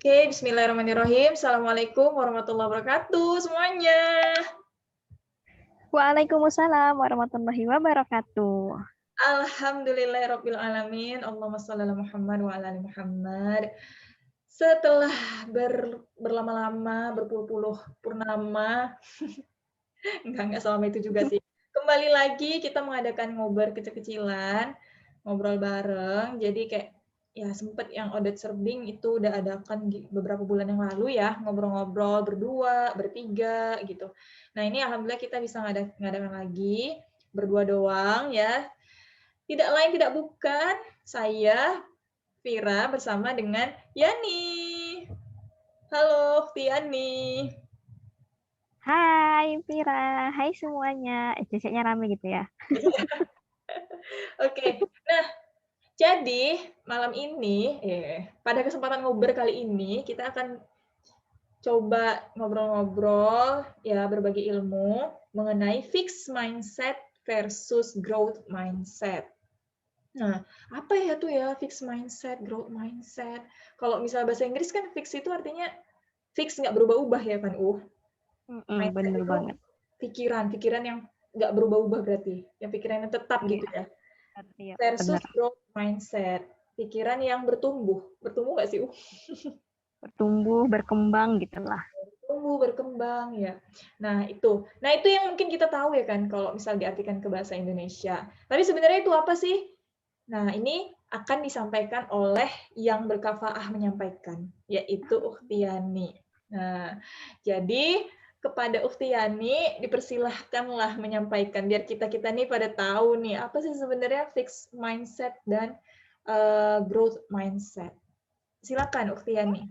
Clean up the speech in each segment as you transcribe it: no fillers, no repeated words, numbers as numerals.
Oke, bismillahirrahmanirrahim. Assalamualaikum warahmatullahi wabarakatuh semuanya. Waalaikumsalam warahmatullahi wabarakatuh. Alhamdulillahirabbil alamin. Allahumma shalli ala Muhammad wa ala ali Muhammad. Setelah berlama-lama, berpuluh-puluh purnama, enggak selama itu juga sih. Kembali lagi kita mengadakan ngobrol kecil-kecilan, ngobrol bareng. Jadi kayak ya sempet yang Odet Serbing itu udah adakan beberapa bulan yang lalu ya, ngobrol-ngobrol berdua, bertiga gitu. Nah, ini alhamdulillah kita bisa ngadakan lagi berdua doang ya. Tidak lain tidak bukan saya Vira bersama dengan Yani. Halo, Yani. Hai Vira, hai semuanya. Ceceknya rame gitu ya. Oke. Nah, jadi malam ini, pada kesempatan ngobrol kali ini kita akan coba ngobrol-ngobrol, ya berbagi ilmu mengenai fixed mindset versus growth mindset. Nah, apa ya tuh ya fixed mindset, growth mindset? Kalau misalnya bahasa Inggris kan fix itu artinya fix nggak berubah-ubah ya kan, mindset Bener itu banget. pikiran yang nggak berubah-ubah berarti, yang pikirannya tetap Iya, gitu ya. iya, Versus bener. growth mindset, pikiran yang bertumbuh. Bertumbuh nggak sih, Bertumbuh, berkembang gitu lah. Tumbuh, berkembang, ya. Nah, itu yang mungkin kita tahu ya kan, kalau misal diartikan ke bahasa Indonesia. Tapi sebenarnya itu apa sih? Nah, ini akan disampaikan oleh yang berkafaah menyampaikan, yaitu Ukhtiyani. Nah, jadi kepada Ukhtiyani dipersilahkanlah menyampaikan, biar kita-kita nih pada tahu nih, apa sih sebenarnya fixed mindset dan growth mindset. Silakan Ukhtiyani.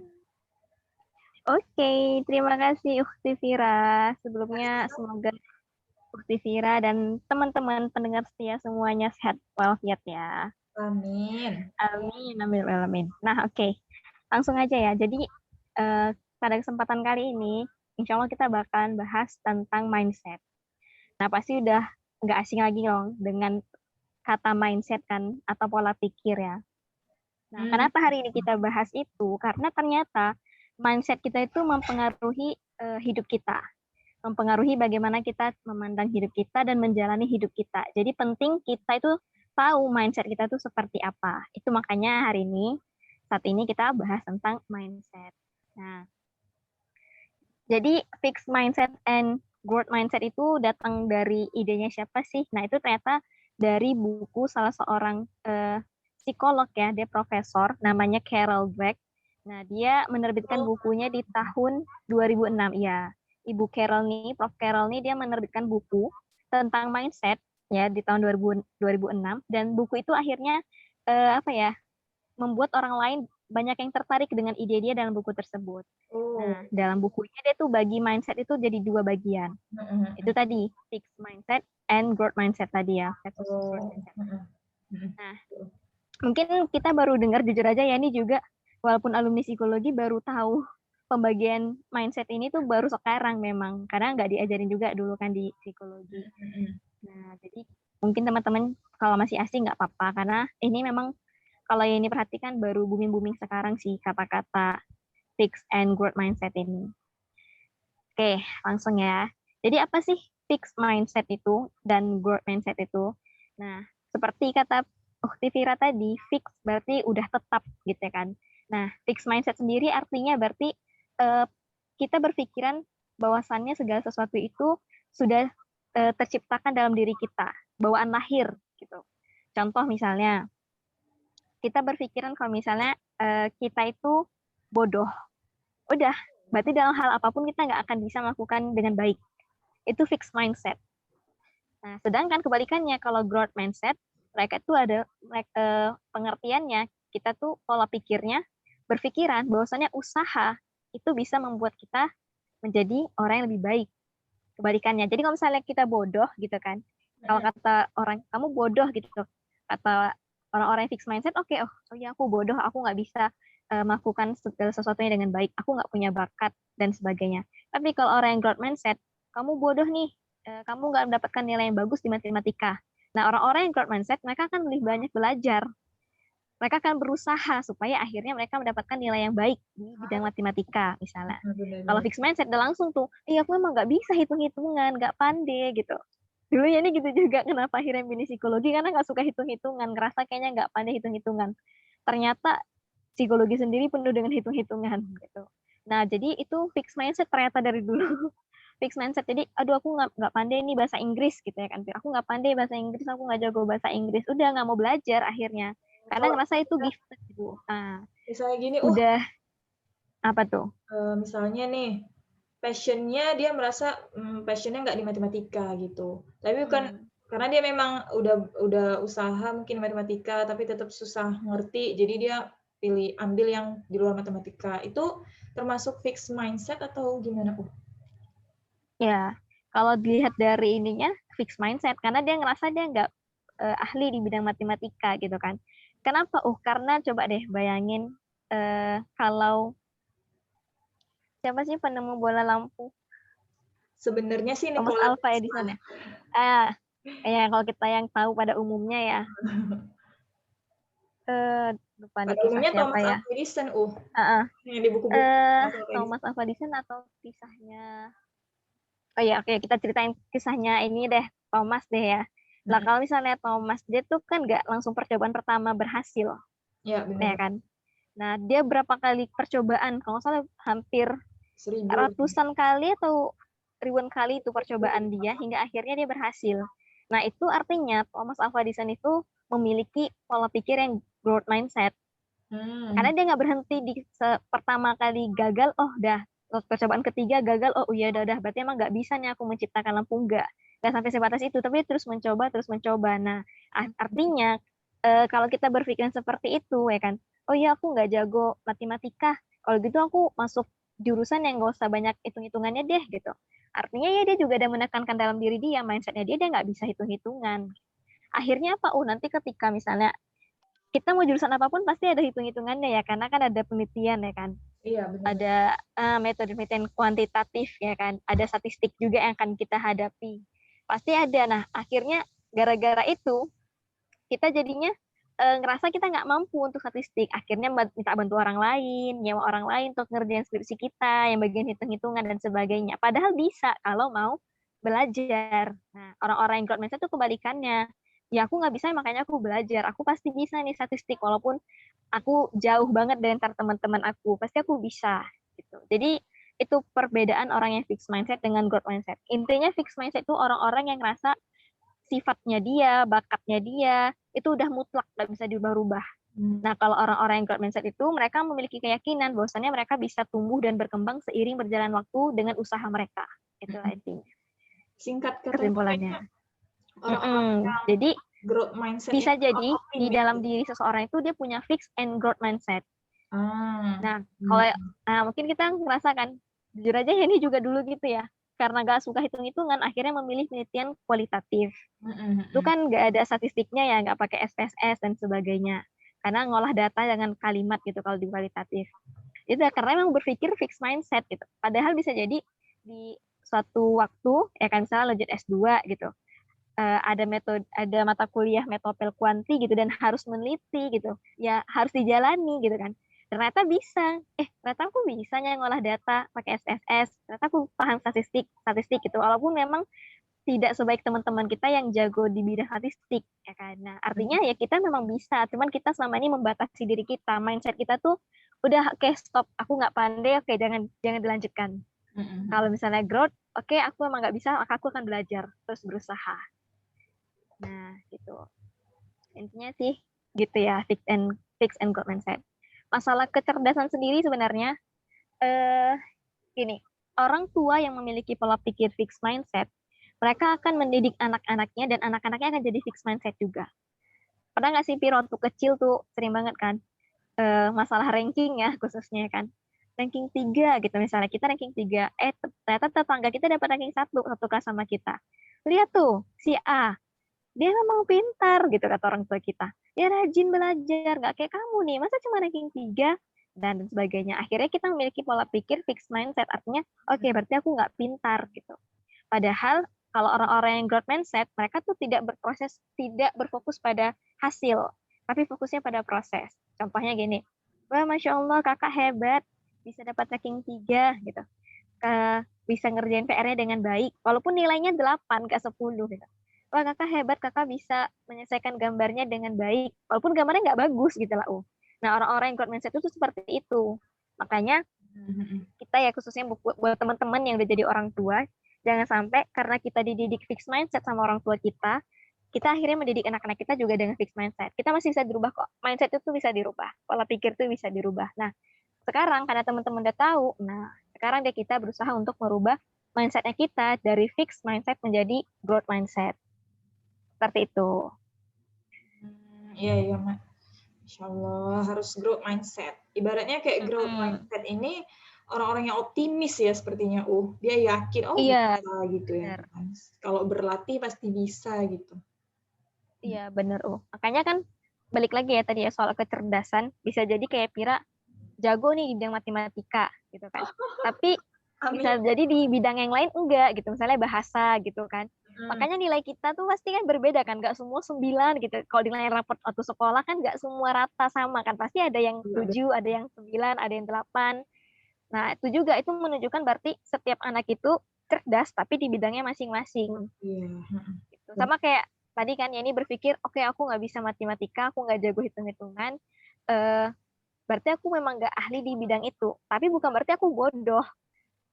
Oke, terima kasih Ukti Vira. Sebelumnya semoga Ukti Vira dan teman-teman pendengar setia semuanya sehat walafiat ya. Amin. Amin, amin, amin. Nah, oke. Langsung aja ya. Jadi, pada kesempatan kali ini, insya Allah kita bakalan bahas tentang mindset. Nah, pasti udah nggak asing lagi dong dengan kata mindset kan, atau pola pikir ya. Nah, kenapa hari ini kita bahas itu? Karena ternyata mindset kita itu mempengaruhi hidup kita. Mempengaruhi bagaimana kita memandang hidup kita dan menjalani hidup kita. Jadi penting kita itu tahu mindset kita itu seperti apa. Itu makanya hari ini, saat ini kita bahas tentang mindset. Nah, jadi fixed mindset and growth mindset itu datang dari idenya siapa sih? Nah, itu ternyata dari buku salah seorang psikolog ya, dia profesor, namanya Carol Dweck. Nah, dia menerbitkan bukunya di tahun 2006. Ya, Ibu Carol nih, Prof. Carol nih, dia menerbitkan buku tentang mindset ya di tahun 2006. Dan buku itu akhirnya apa ya, membuat orang lain banyak yang tertarik dengan ide dia dalam buku tersebut. Nah, dalam bukunya dia tuh bagi mindset itu jadi dua bagian. Itu tadi, fixed mindset and growth mindset tadi ya. Nah, mungkin kita baru dengar jujur aja ya, ini juga walaupun alumni psikologi baru tahu pembagian mindset ini tuh baru sekarang memang. Karena nggak diajarin juga dulu kan di psikologi. Nah, jadi mungkin teman-teman kalau masih asing nggak apa-apa. Karena ini memang kalau ini perhatikan baru booming-booming sekarang sih kata-kata fixed and growth mindset ini. Oke, langsung ya. Jadi apa sih fixed mindset itu dan growth mindset itu? Nah, seperti kata Ukti Vira tadi, fix berarti udah tetap gitu ya kan. Nah, fixed mindset sendiri artinya berarti kita berpikiran bahwasannya segala sesuatu itu sudah terciptakan dalam diri kita, bawaan lahir gitu. Contoh misalnya, kita berpikiran kalau misalnya kita itu bodoh. Udah, berarti dalam hal apapun kita nggak akan bisa melakukan dengan baik. Itu fixed mindset. Nah, sedangkan kebalikannya kalau growth mindset, mereka itu ada pengertiannya, kita tuh pola pikirnya, berpikiran bahwasannya usaha itu bisa membuat kita menjadi orang yang lebih baik. Kebalikannya. Jadi kalau misalnya kita bodoh gitu kan, kalau kata orang, kamu bodoh gitu, kata orang-orang yang fixed mindset, oke, oh ya aku bodoh, aku nggak bisa melakukan segala sesuatunya dengan baik, aku nggak punya bakat, dan sebagainya. Tapi kalau orang yang growth mindset, kamu bodoh nih, kamu nggak mendapatkan nilai yang bagus di matematika. Nah, orang-orang yang growth mindset, mereka akan lebih banyak belajar. mereka akan berusaha supaya akhirnya mereka mendapatkan nilai yang baik di bidang matematika misalnya. Kalau Benar-benar. fixed mindset udah langsung tuh, aku emang nggak bisa hitung-hitungan, nggak pandai gitu. Dulu ya ini gitu juga kenapa akhirnya pilih psikologi, karena nggak suka hitung-hitungan, ngerasa kayaknya nggak pandai hitung-hitungan. Ternyata psikologi sendiri penuh dengan hitung-hitungan gitu. Nah, jadi itu fixed mindset ternyata dari dulu. Fixed mindset. Jadi, aduh aku nggak pandai nih bahasa Inggris gitu ya kan. Aku nggak pandai bahasa Inggris, aku nggak jago bahasa Inggris. Udah nggak mau belajar akhirnya. Karena Kalau ngerasa itu gifted gitu. Nah, misalnya gini, udah apa tuh? misalnya nih, passion-nya dia merasa, passion-nya nggak di matematika gitu. Tapi bukan Hmm. karena dia memang udah usaha mungkin matematika, tapi tetap susah ngerti, jadi dia ambil yang di luar matematika. Itu termasuk fixed mindset atau gimana, Ya, kalau dilihat dari ininya fixed mindset karena dia ngerasa dia nggak ahli di bidang matematika gitu kan. Kenapa? Karena coba deh bayangin kalau siapa sih penemu bola lampu? Sebenarnya sih Thomas Nikola Alva Tesla. Edison ya. Ah, ya kalau kita yang tahu pada umumnya ya, lupa nih Pada kisah umumnya siapa Thomas ya. Alva Edison, Uh, yang di buku-buku Thomas Alva Edison. Thomas Alva Edison atau kisahnya. Oh ya, oke, kita ceritain kisahnya ini deh, Thomas deh ya. Lah Mhm. kalau misalnya Thomas, dia tuh kan nggak langsung percobaan pertama berhasil, Ya, ya benar. kan? Nah, dia berapa kali percobaan? Kalau nggak salah hampir 1000. ratusan kali atau ribuan kali itu percobaan dia, hingga akhirnya dia berhasil. Nah, itu artinya Thomas Alva Edison itu memiliki pola pikir yang growth mindset. Karena Hmm. dia nggak berhenti di pertama kali gagal, udah percobaan ketiga gagal, iya udah berarti emang nggak bisa nih aku menciptakan lampu, nggak sampai sebatas itu, tapi dia terus mencoba. Nah, artinya kalau kita berpikiran seperti itu ya kan, iya aku nggak jago matematika, kalau gitu aku masuk jurusan yang nggak usah banyak hitung-hitungannya deh gitu. Artinya ya dia juga ada menekankan dalam diri dia, mindsetnya dia nggak bisa hitung-hitungan. Akhirnya apa? Nanti ketika misalnya kita mau jurusan apapun pasti ada hitung-hitungannya ya, karena kan ada penelitian ya kan, Iya, benar. ada metode penelitian kuantitatif ya kan, ada statistik juga yang akan kita hadapi, pasti ada. Nah, akhirnya gara-gara itu kita jadinya ngerasa kita nggak mampu untuk statistik, akhirnya minta bantu orang lain, nyewa orang lain untuk ngerjain skripsi kita yang bagian hitung-hitungan dan sebagainya, padahal bisa kalau mau belajar. Nah, orang-orang yang growth mindset itu kebalikannya, ya aku nggak bisa makanya aku belajar, aku pasti bisa nih statistik walaupun aku jauh banget dari antar teman-teman aku, pasti aku bisa gitu. Jadi itu perbedaan orang yang fixed mindset dengan growth mindset. Intinya fixed mindset itu orang-orang yang ngerasa sifatnya dia, bakatnya dia, itu udah mutlak, nggak bisa diubah-ubah. Hmm. Nah, kalau orang-orang yang growth mindset itu, mereka memiliki keyakinan bahwasannya mereka bisa tumbuh dan berkembang seiring berjalan waktu dengan usaha mereka. Itulah intinya, Singkat katanya kesimpulannya. kayaknya orang-orang yang Jadi, growth mindset bisa itu jadi di optimis. dalam diri seseorang itu dia punya fixed and growth mindset. Ah, Nah, kalau mungkin kita ngerasakan, jujur aja ya ini juga dulu gitu ya, karena gak suka hitung-hitungan, akhirnya memilih penelitian kualitatif. Itu mhm. kan nggak ada statistiknya ya, nggak pakai SPSS dan sebagainya. Karena ngolah data dengan kalimat gitu kalau di kualitatif. Itu karena memang berpikir fixed mindset gitu. Padahal bisa jadi di suatu waktu, ya kan misalnya lanjut S2 gitu, ada mata kuliah metopel kuanti gitu dan harus meneliti gitu, ya harus dijalani gitu kan. Ternyata bisa, ternyata aku bisa ngolah data pakai SPSS, ternyata aku paham statistik gitu, walaupun memang tidak sebaik teman-teman kita yang jago di bidang statistik ya kan. Nah, artinya ya kita memang bisa, cuman kita selama ini membatasi diri kita, mindset kita tuh udah stop, aku nggak pandai, jangan jangan dilanjutkan. Kalau misalnya growth, aku emang nggak bisa, maka aku akan belajar terus berusaha. Nah, gitu. Intinya sih gitu ya, fix and growth mindset. Masalah kecerdasan sendiri sebenarnya gini, orang tua yang memiliki pola pikir fixed mindset, mereka akan mendidik anak-anaknya dan anak-anaknya akan jadi fixed mindset juga. Pernah nggak sih Piro waktu kecil tuh sering banget kan masalah ranking ya khususnya kan. Ranking 3 gitu misalnya, kita ranking 3, ternyata tetangga kita dapat ranking 1 kelas sama kita. Lihat tuh, si A, dia memang pintar gitu kata orang tua kita. Dia rajin belajar, nggak kayak kamu nih, masa cuma ranking 3? Dan sebagainya. Akhirnya kita memiliki pola pikir fixed mindset, artinya oke, berarti aku nggak pintar gitu. Padahal kalau orang-orang yang growth mindset, mereka tuh tidak berproses, tidak berfokus pada hasil. tapi fokusnya pada proses. Contohnya gini, wah Masya Allah kakak hebat, bisa dapat ranking 3 gitu. Bisa ngerjain PR-nya dengan baik, walaupun nilainya 8, ke 10 gitu. Wah kakak hebat, kakak bisa menyelesaikan gambarnya dengan baik, walaupun gambarnya nggak bagus gitu lah. Nah orang-orang yang growth mindset itu seperti itu. Makanya kita ya khususnya buat teman-teman yang udah jadi orang tua, jangan sampai karena kita dididik fixed mindset sama orang tua kita akhirnya mendidik anak-anak kita juga dengan fixed mindset. Kita masih bisa dirubah kok. Mindset itu bisa dirubah. Pola pikir itu bisa dirubah. Nah, sekarang karena teman-teman udah tahu, nah sekarang deh kita berusaha untuk merubah mindsetnya kita dari fixed mindset menjadi growth mindset. Seperti itu. Iya, iya, Mak. Insya Allah harus growth mindset. Ibaratnya kayak growth mindset ini orang-orang yang optimis ya sepertinya. Dia yakin, Iya, bisa gitu ya. benar. Kan. Kalau berlatih pasti bisa gitu. Iya, benar. Makanya kan balik lagi ya tadi ya soal kecerdasan, bisa jadi kayak Pira jago nih di bidang matematika gitu kan. Tapi bisa Amin. jadi di bidang yang lain enggak gitu, misalnya bahasa gitu kan. Makanya nilai kita tuh pasti kan berbeda kan, nggak semua 9 gitu. Kalau nilai raport waktu sekolah kan nggak semua rata sama kan, pasti ada yang 7, ada yang 9, ada yang 8. Nah itu juga, itu menunjukkan berarti setiap anak itu cerdas tapi di bidangnya masing-masing. Iya. Gitu. Sama kayak tadi kan ya ini berpikir, oke aku nggak bisa matematika, aku nggak jago hitung-hitungan, berarti aku memang nggak ahli di bidang itu. Tapi bukan berarti aku bodoh.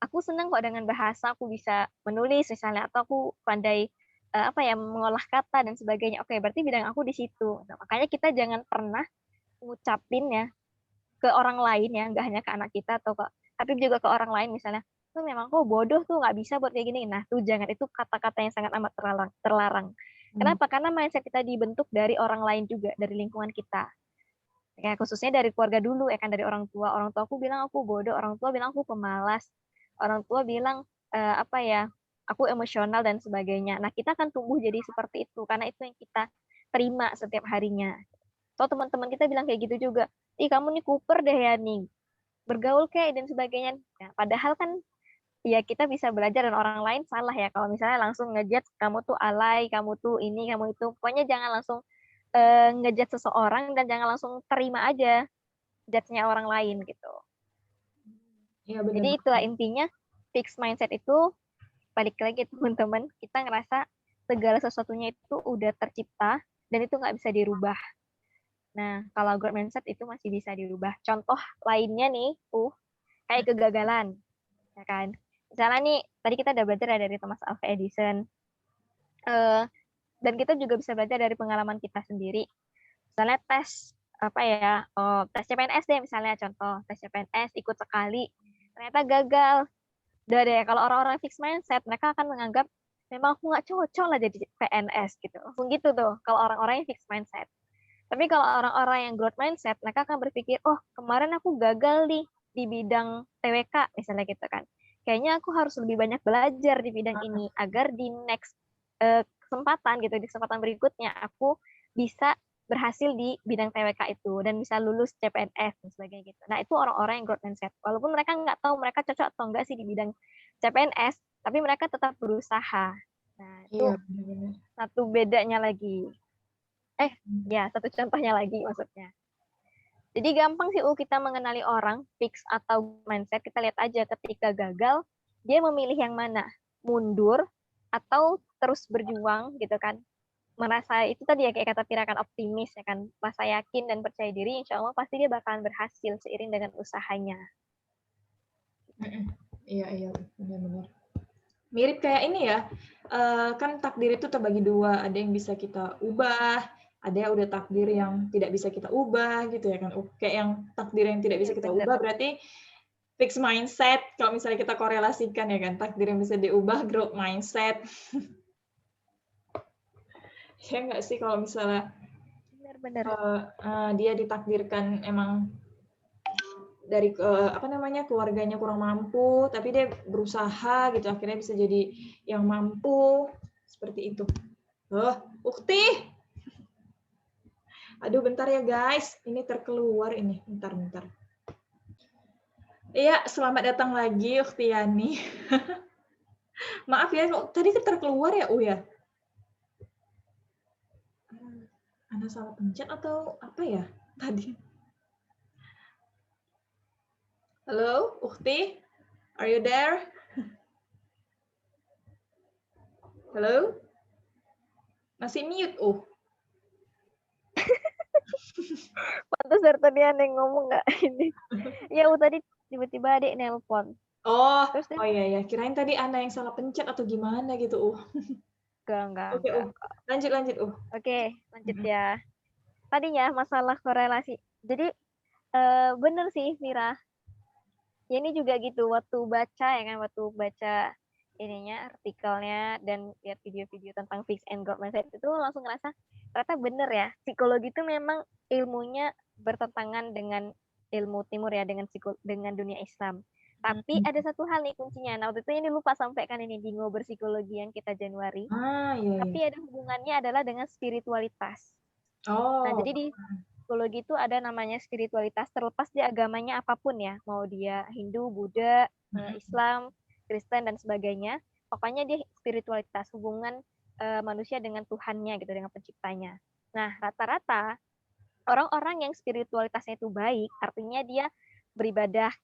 Aku senang kok dengan bahasa, aku bisa menulis misalnya, atau aku pandai mengolah kata dan sebagainya. Oke, berarti bidang aku di situ. Nah, makanya kita jangan pernah ngucapin ya ke orang lain ya, nggak hanya ke anak kita atau tapi juga ke orang lain misalnya, tuh memang kok bodoh tuh nggak bisa buat kayak gini. Nah, tuh jangan, itu kata-kata yang sangat amat terlarang. Kenapa? Karena mindset kita dibentuk dari orang lain juga, dari lingkungan kita. Ya, khususnya dari keluarga dulu ya kan, dari orang tua. Orang tua aku bilang aku bodoh, orang tua bilang aku pemalas, orang tua bilang aku emosional dan sebagainya. Nah, kita akan tumbuh jadi seperti itu karena itu yang kita terima setiap harinya. So teman-teman kita bilang kayak gitu juga, ih kamu nih kuper deh ya nih, bergaul kayak dan sebagainya. Nah, padahal kan ya kita bisa belajar dan orang lain salah ya kalau misalnya langsung ngejudge kamu tuh alay, kamu tuh ini, kamu itu. Pokoknya jangan langsung ngejudge seseorang dan jangan langsung terima aja judge-nya orang lain gitu. Iya, benar. Jadi itulah intinya, fixed mindset itu balik lagi teman-teman, kita ngerasa segala sesuatunya itu udah tercipta dan itu nggak bisa dirubah. Nah, kalau growth mindset itu masih bisa dirubah. Contoh lainnya nih, kayak kegagalan, ya kan? Misalnya nih, tadi kita udah belajar dari Thomas Alva Edison, dan kita juga bisa belajar dari pengalaman kita sendiri. Misalnya tes tes CPNS deh misalnya, contoh tes CPNS ikut sekali, ternyata gagal. Udah deh, kalau orang-orang fixed mindset, mereka akan menganggap memang aku nggak cocok lah jadi PNS gitu. Langsung gitu tuh, kalau orang-orang yang fixed mindset. Tapi kalau orang-orang yang growth mindset, mereka akan berpikir, oh kemarin aku gagal nih di bidang TWK misalnya gitu kan. Kayaknya aku harus lebih banyak belajar di bidang ini agar di next kesempatan gitu, di kesempatan berikutnya aku bisa berhasil di bidang TWK itu dan bisa lulus CPNS dan sebagainya gitu. Nah itu orang-orang yang growth mindset. Walaupun mereka nggak tahu mereka cocok atau enggak sih di bidang CPNS, tapi mereka tetap berusaha. Nah itu Iya, benar-benar. satu bedanya lagi. Satu contohnya lagi maksudnya. Jadi gampang sih kita mengenali orang, fix atau mindset. Kita lihat aja ketika gagal, dia memilih yang mana? Mundur atau terus berjuang gitu kan. Merasa itu tadi ya kayak kata Tira kan, optimis ya kan. Masa yakin dan percaya diri, insya Allah pasti dia bakalan berhasil seiring dengan usahanya. Iya, iya, benar-benar. Mirip kayak ini ya, kan takdir itu terbagi dua, ada yang bisa kita ubah, ada yang udah takdir yang tidak bisa kita ubah gitu ya kan. Kayak yang takdir yang tidak bisa kita ubah berarti fixed mindset, kalau misalnya kita korelasikan ya kan, takdir yang bisa diubah growth mindset. Ya nggak sih kalau misalnya Benar-benar. dia ditakdirkan emang dari keluarganya kurang mampu, tapi dia berusaha gitu, akhirnya bisa jadi yang mampu, seperti itu. Ukti. Aduh, bentar ya guys, ini terkeluar ini, bentar. Iya, selamat datang lagi Uktiani. Maaf ya, tadi terkeluar ya, ya. Ana salah pencet atau apa ya tadi? Halo, Ukti? Are you there? Halo? Masih mute, Pantes dari tadi aneh ngomong nggak ini. Ya, tadi tiba-tiba adik nelpon. Oh, Terus dia, oh iya ya. Kirain tadi Ana yang salah pencet atau gimana gitu, Oke, enggak. Lanjut, lanjut, Oke, lanjut Mhm. ya. Tadinya masalah korelasi. Jadi, bener sih, Mira. Ya ini juga gitu, waktu baca ya kan, waktu baca ininya, artikelnya, dan lihat video-video tentang fixed and growth mindset itu langsung ngerasa, ternyata bener ya, psikologi itu memang ilmunya bertentangan dengan ilmu timur ya, dengan dunia Islam. Tapi Mhm. ada satu hal nih kuncinya. Nah, waktu itu ini lupa sampaikan ini di ngobrol psikologi yang kita Januari. Ah, iya, iya. Tapi ada hubungannya adalah dengan spiritualitas. Nah, Oh, jadi di psikologi itu ada namanya spiritualitas terlepas di agamanya apapun ya, mau dia Hindu, Buddha, mhm. Islam, Kristen dan sebagainya. Pokoknya dia spiritualitas, hubungan manusia dengan Tuhannya gitu, dengan penciptanya. Nah, rata-rata orang-orang yang spiritualitasnya itu baik, artinya dia beribadah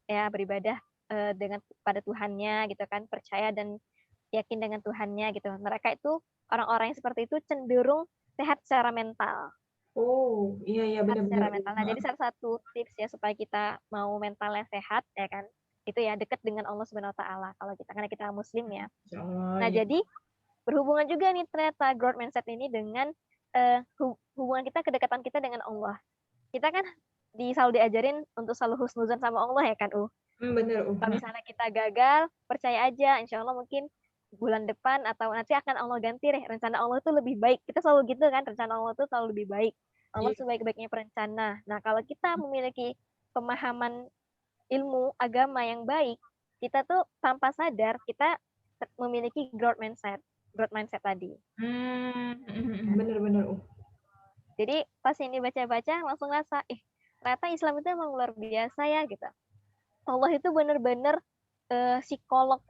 dengan pada Tuhannya gitu kan, percaya dan yakin dengan Tuhannya gitu. Mereka itu orang-orang yang seperti itu cenderung sehat secara mental. Oh, iya, iya, Sehat benar-benar. secara mental. Nah, jadi salah satu tips ya supaya kita mau mentalnya sehat ya kan, itu ya dekat dengan Allah Subhanahu wa taala. Kalau kita karena kita muslim ya. Oh, Nah, iya. jadi berhubungan juga nih ternyata growth mindset ini dengan hubungan kita, kedekatan kita dengan Allah. Kita kan selalu diajarin untuk selalu husnuzon sama Allah ya kan, Bener, Kalau misalnya kita gagal, percaya aja, insya Allah mungkin bulan depan atau nanti akan Allah ganti deh. Rencana Allah tuh lebih baik. Kita selalu gitu kan, rencana Allah tuh selalu lebih baik. Allah Iya. sebaik-baiknya perencana. Nah, kalau kita memiliki pemahaman ilmu agama yang baik, kita tuh tanpa sadar kita memiliki growth mindset tadi. Nah, Bener-bener, jadi pas ini baca-baca langsung rasa, ternyata Islam itu emang luar biasa ya gitu. Allah itu bener-bener psikolog,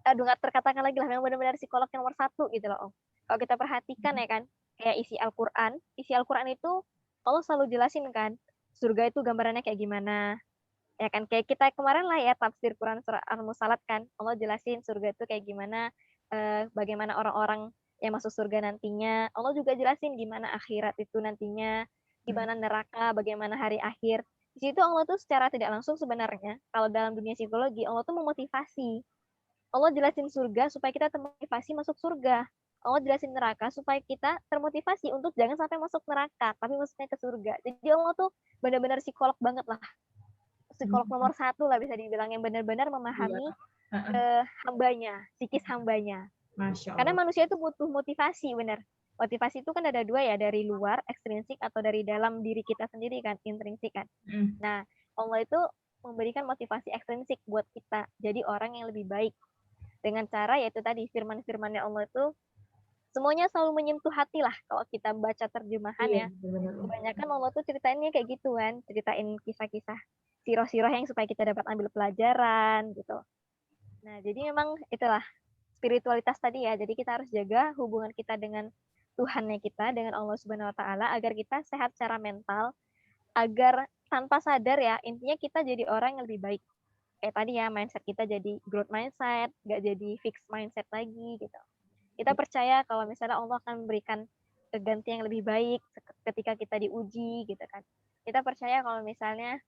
aduh nggak terkatakan lagi lah, memang benar-benar psikolog yang nomor satu gitu loh, Om. Kalau kita perhatikan ya kan, kayak isi Al-Quran itu Allah selalu jelasin kan, surga itu gambarannya kayak gimana, ya kan, kayak kita kemarin lah ya tafsir Quran surah Al-Musalat kan, Allah jelasin surga itu kayak gimana, bagaimana orang-orang yang masuk surga nantinya, Allah juga jelasin gimana akhirat itu nantinya, gimana neraka, bagaimana hari akhir. Di situ Allah tuh secara tidak langsung sebenarnya, kalau dalam dunia psikologi, Allah tuh memotivasi. Allah jelasin surga supaya kita termotivasi masuk surga. Allah jelasin neraka supaya kita termotivasi untuk jangan sampai masuk neraka, tapi masuknya ke surga. Jadi Allah tuh benar-benar psikolog banget lah. Psikolog nomor satu lah bisa dibilang, yang benar-benar Iya. memahami Heeh. hambanya, psikis hambanya. Masya Karena Allah. manusia itu butuh motivasi, benar. Motivasi itu kan ada dua ya, dari luar, ekstrinsik, atau dari dalam diri kita sendiri kan, intrinsik kan. Mm. Nah, Allah itu memberikan motivasi ekstrinsik buat kita, jadi orang yang lebih baik. Dengan cara yaitu tadi firman-firmannya Allah itu semuanya selalu menyentuh hati lah kalau kita baca terjemahan Iya, ya. bener. Kebanyakan Allah tuh ceritainnya kayak gitu kan, ceritain kisah-kisah siroh-siroh yang supaya kita dapat ambil pelajaran gitu. Nah, jadi memang itulah spiritualitas tadi ya. Jadi kita harus jaga hubungan kita dengan Tuhannya kita, dengan Allah Subhanahu wa taala agar kita sehat secara mental, agar tanpa sadar ya, intinya kita jadi orang yang lebih baik. Kayak tadi ya, mindset kita jadi growth mindset, nggak jadi fixed mindset lagi gitu. Kita percaya kalau misalnya Allah akan memberikan ganti yang lebih baik ketika kita diuji gitu kan. Kita percaya kalau misalnya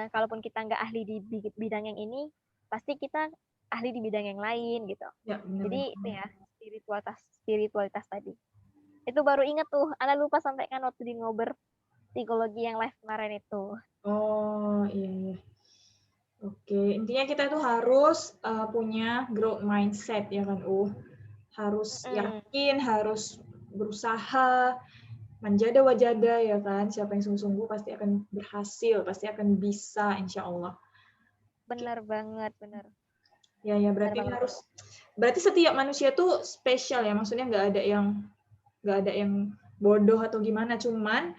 kalaupun kita nggak ahli di bidang yang ini, pasti kita ahli di bidang yang lain gitu. Ya, bener-bener. Jadi itu ya spiritualitas tadi. Itu baru inget tuh, Ana lupa sampaikan waktu di ngobrol psikologi yang live kemarin itu. Oh, iya, iya. Oke, intinya kita tuh harus punya growth mindset ya kan, harus yakin, harus berusaha, manjada wajada ya kan. Siapa yang sungguh-sungguh pasti akan berhasil, pasti akan bisa, insya Allah. Benar banget, benar. Ya, ya Benar berarti banget. berarti setiap manusia tuh spesial ya, maksudnya nggak ada yang bodoh atau gimana, cuman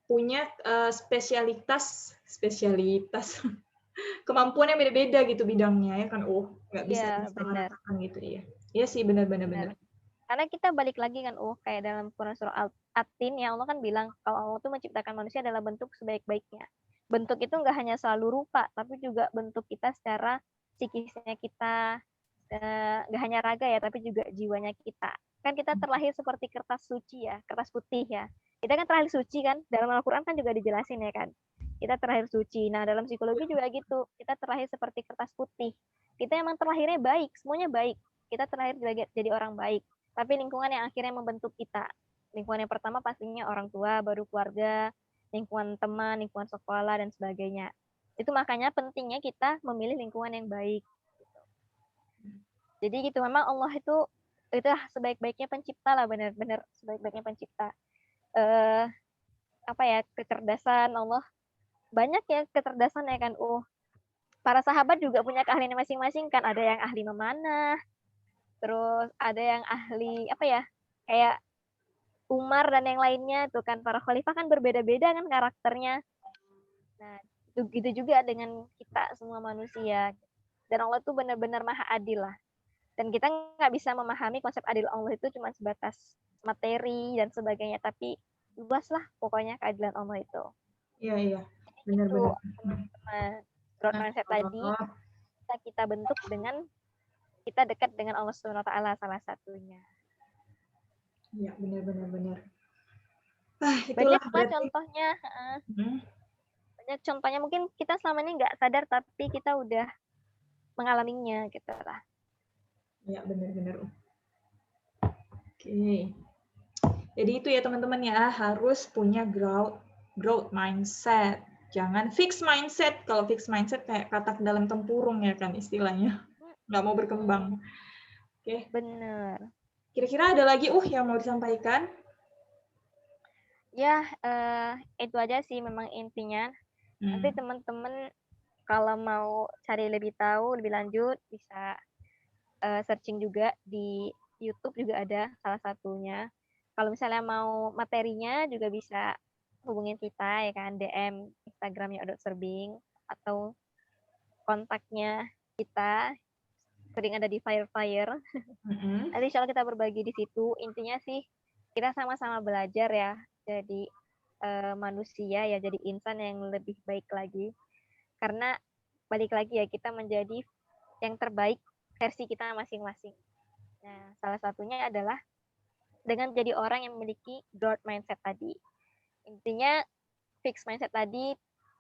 punya spesialitas kemampuan yang beda-beda gitu bidangnya ya kan, nggak bisa Iya, benar. disamaratakan gitu ya. Iya sih, benar-benar Benar. benar. Karena kita balik lagi kan, kayak dalam Quran surah At-Tin ya Allah kan bilang kalau Allah tuh menciptakan manusia adalah bentuk sebaik-baiknya. Bentuk itu nggak hanya selalu rupa, tapi juga bentuk kita secara psikisnya kita, nggak hanya raga ya, tapi juga jiwanya kita. Kan kita terlahir seperti kertas suci ya, kertas putih ya. Kita kan terlahir suci kan, dalam Al-Quran kan juga dijelasin ya kan. Kita terlahir suci. Nah, dalam psikologi juga gitu. Kita terlahir seperti kertas putih. Kita emang terlahirnya baik, semuanya baik. Kita terlahir jadi orang baik. Tapi lingkungan yang akhirnya membentuk kita. Lingkungan yang pertama pastinya orang tua, baru keluarga, lingkungan teman, lingkungan sekolah, dan sebagainya. Itu makanya pentingnya kita memilih lingkungan yang baik. Jadi gitu, memang Allah itu sebaik-baiknya pencipta lah, benar-benar sebaik-baiknya pencipta. Apa ya, kecerdasan Allah, banyak ya kecerdasan ya kan. Para sahabat juga punya keahlian masing-masing kan. Ada yang ahli memanah, terus ada yang ahli apa ya, kayak Umar dan yang lainnya tuh kan, para khalifah kan berbeda-beda kan karakternya. Nah, itu gitu juga dengan kita semua manusia. Dan Allah tuh benar-benar maha adil lah. Dan kita nggak bisa memahami konsep adil Allah itu cuma sebatas materi dan sebagainya, tapi luas lah pokoknya keadilan Allah itu. Iya, iya. Itu Benar-benar. teman-teman. Growth mindset tadi kita bentuk dengan kita dekat dengan Allah Subhanahu wa taala salah satunya. Iya, benar-benar benar. Banyak Itulah lah berarti. contohnya. Hmm. Banyak contohnya, mungkin kita selama ini nggak sadar tapi kita udah mengalaminya gitu lah. Ya, benar-benar. Oke. Jadi itu ya teman-teman ya, harus punya growth mindset. Jangan fix mindset. Kalau fix mindset kayak katak dalam tempurung ya kan istilahnya. Nggak mau berkembang. Oke. Bener. Kira-kira ada lagi yang mau disampaikan? Ya, itu aja sih memang intinya. Nanti teman-teman kalau mau cari lebih tahu, lebih lanjut, bisa searching juga di YouTube juga ada salah satunya. Kalau misalnya mau materinya juga bisa hubungin kita ya kan, DM Instagramnya @serbing atau kontaknya kita sering ada di Firefire. Nanti insya Allah kita berbagi di situ. Intinya sih kita sama-sama belajar ya, jadi manusia ya, jadi insan yang lebih baik lagi. Karena balik lagi ya, kita menjadi yang terbaik versi kita masing-masing. Nah, salah satunya adalah dengan jadi orang yang memiliki growth mindset tadi. Intinya fix mindset tadi,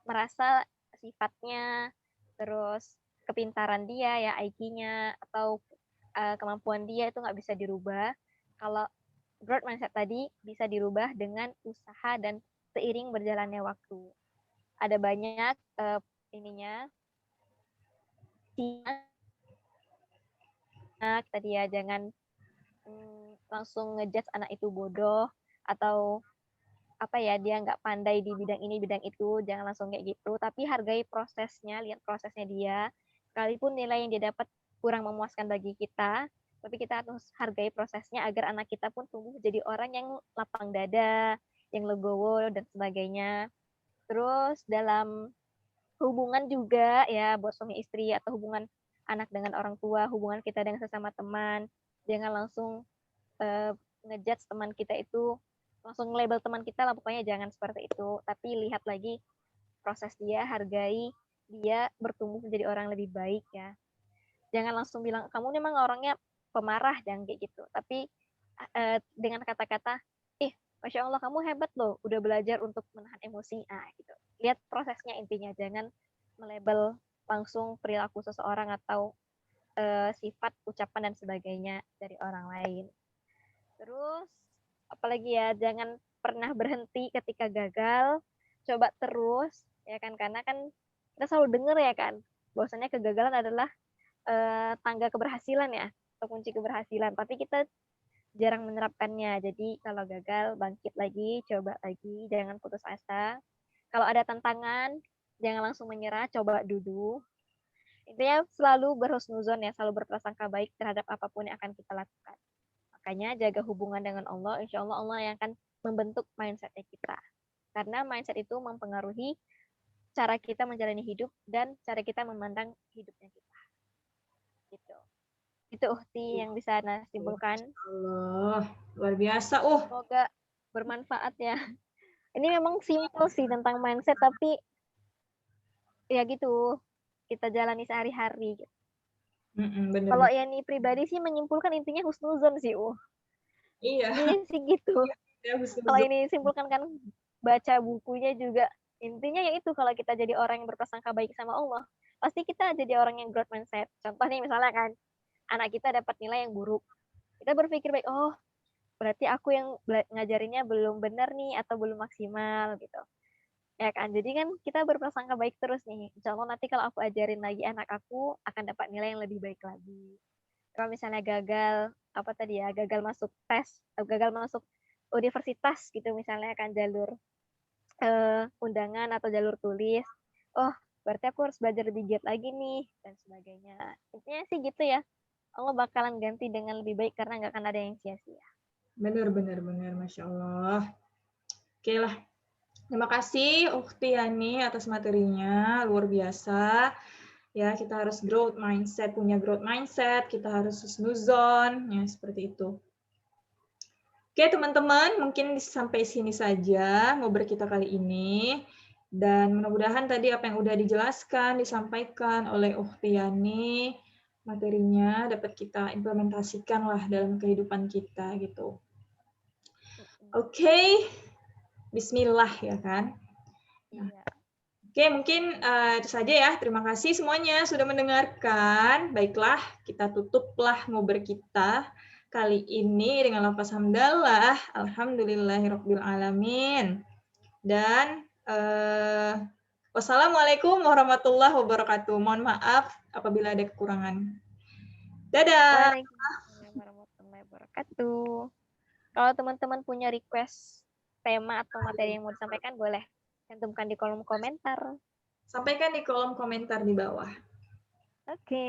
merasa sifatnya, terus kepintaran dia ya, IQ-nya atau kemampuan dia itu nggak bisa dirubah. Kalau growth mindset tadi bisa dirubah dengan usaha dan seiring berjalannya waktu. Ada banyak ininya. Tadi ya, jangan langsung ngejudge anak itu bodoh atau apa ya, dia nggak pandai di bidang ini bidang itu, jangan langsung kayak gitu, tapi hargai prosesnya, lihat prosesnya dia. Sekalipun nilai yang dia dapat kurang memuaskan bagi kita, tapi kita harus hargai prosesnya agar anak kita pun tumbuh jadi orang yang lapang dada, yang legowo dan sebagainya. Terus dalam hubungan juga ya, buat suami istri atau hubungan anak dengan orang tua, hubungan kita dengan sesama teman, jangan langsung ngejudge teman kita itu, langsung label teman kita lah, pokoknya jangan seperti itu. Tapi lihat lagi proses dia, hargai dia bertumbuh menjadi orang lebih baik ya. Jangan langsung bilang kamu memang orangnya pemarah, jangan kayak gitu. Tapi dengan kata-kata, Masya Allah kamu hebat loh, udah belajar untuk menahan emosi. Gitu. Lihat prosesnya intinya, jangan melabel langsung perilaku seseorang atau sifat, ucapan dan sebagainya dari orang lain. Terus apalagi ya, jangan pernah berhenti ketika gagal, coba terus ya kan, karena kan kita selalu dengar ya kan bahwasanya kegagalan adalah tangga keberhasilan ya, atau kunci keberhasilan, tapi kita jarang menerapkannya. Jadi kalau gagal, bangkit lagi, coba lagi, jangan putus asa. Kalau ada tantangan, jangan langsung menyerah, coba dulu. Intinya selalu berhusnuzon ya, selalu berprasangka baik terhadap apapun yang akan kita lakukan. Makanya jaga hubungan dengan Allah, insya Allah Allah yang akan membentuk mindset-nya kita. Karena mindset itu mempengaruhi cara kita menjalani hidup dan cara kita memandang hidupnya kita. Gitu. Itu Uhti yang bisa Ana simpulkan. Allah, luar biasa. Semoga bermanfaat ya. Ini memang simple sih tentang mindset, tapi ya gitu, kita jalani sehari-hari. Bener Kalau banget. Yani pribadi sih menyimpulkan intinya husnuzon sih, Iya, intinya sih gitu. ya Kalau husnuzon. ini simpulkan kan baca bukunya juga intinya ya itu, kalau kita jadi orang yang berprasangka baik sama Allah, pasti kita jadi orang yang growth mindset. Contohnya misalnya kan anak kita dapat nilai yang buruk, kita berpikir baik, oh berarti aku yang ngajarinnya belum benar nih atau belum maksimal gitu. Ya kan, jadi kan kita berprasangka baik terus nih. Insya Allah nanti kalau aku ajarin lagi anak aku akan dapat nilai yang lebih baik lagi. Kalau misalnya gagal, apa tadi ya, gagal masuk tes, gagal masuk universitas gitu misalnya kan jalur undangan atau jalur tulis, oh berarti aku harus belajar lebih giat lagi nih dan sebagainya. Intinya sih gitu ya, Allah bakalan ganti dengan lebih baik karena nggak akan ada yang sia-sia. Bener, bener, bener. Masya Allah. Oke lah. Terima kasih Ukti Yani atas materinya. Luar biasa. Ya, kita harus growth mindset, punya growth mindset. Kita harus husnuzon. Ya, seperti itu. Oke, teman-teman. Mungkin sampai sini saja ngobrol kita kali ini. Dan mudah-mudahan tadi apa yang udah dijelaskan, disampaikan oleh Ukti Yani, materinya dapat kita implementasikan lah dalam kehidupan kita gitu. Oke, Bismillah ya kan. Iya. Oke, mungkin itu saja ya. Terima kasih semuanya sudah mendengarkan. Baiklah, kita tutuplah ngobrol kita kali ini dengan lafaz hamdalah. Alhamdulillahirabbil alamin. Dan wassalamualaikum warahmatullahi wabarakatuh. Mohon maaf apabila ada kekurangan. Dadah. Waalaikumsalam warahmatullahi wabarakatuh. Kalau teman-teman punya request tema atau materi yang mau disampaikan, boleh cantumkan di kolom komentar. Sampaikan di kolom komentar di bawah. Oke.